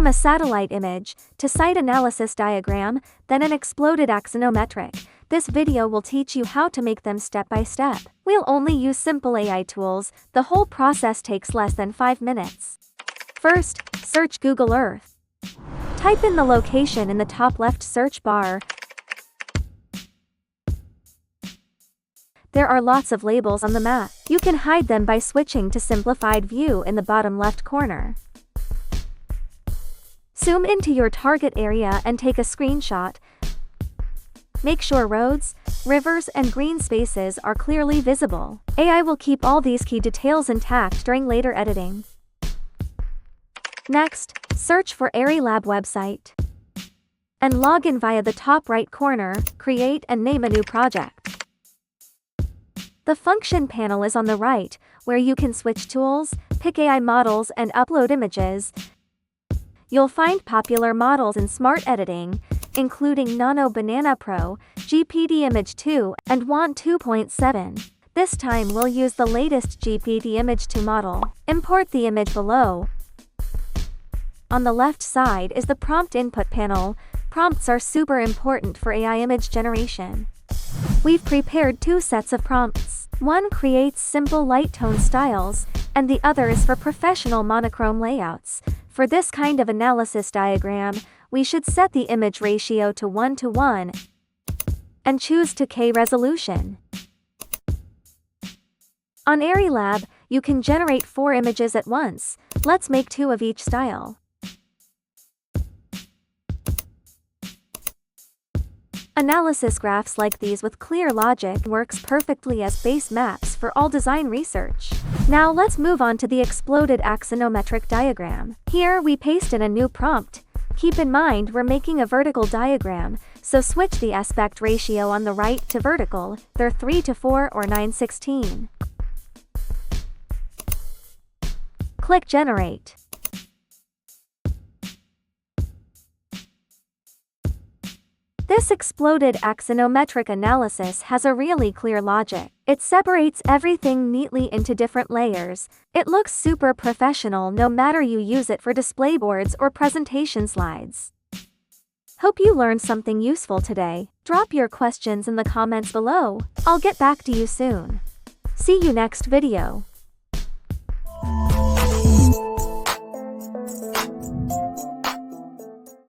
from a satellite image, to site analysis diagram, then an exploded axonometric. This video will teach you how to make them step by step. We'll only use simple AI tools. The whole process takes less than 5 minutes. First, search Google Earth. Type in the location in the top left search bar. There are lots of labels on the map. You can hide them by switching to simplified view in the bottom left corner. Zoom into your target area and take a screenshot. Make sure roads, rivers, and green spaces are clearly visible. AI will keep all these key details intact during later editing. Next, search for AIRILab website. And log in via the top right corner, create and name a new project. The function panel is on the right, where you can switch tools, pick AI models, and upload images. You'll find popular models in smart editing, including Nano Banana Pro, GPT Image 2, and WAN 2.7. This time we'll use the latest GPT Image 2 model. Import the image below. On the left side is the prompt input panel. Prompts are super important for AI image generation. We've prepared 2 sets of prompts. One creates simple light tone styles, and the other is for professional monochrome layouts. For this kind of analysis diagram, we should set the image ratio to 1:1 and choose 2K resolution. On AIRILab, you can generate 4 images at once. Let's make 2 of each style. Analysis graphs like these with clear logic works perfectly as base maps for all design research. Now let's move on to the exploded axonometric diagram. Here we paste in a new prompt. Keep in mind we're making a vertical diagram, so switch the aspect ratio on the right to vertical, they're 3:4 or 9:16. Click Generate. This exploded axonometric analysis has a really clear logic. It separates everything neatly into different layers. It looks super professional no matter you use it for display boards or presentation slides. Hope you learned something useful today. Drop your questions in the comments below. I'll get back to you soon. See you next video.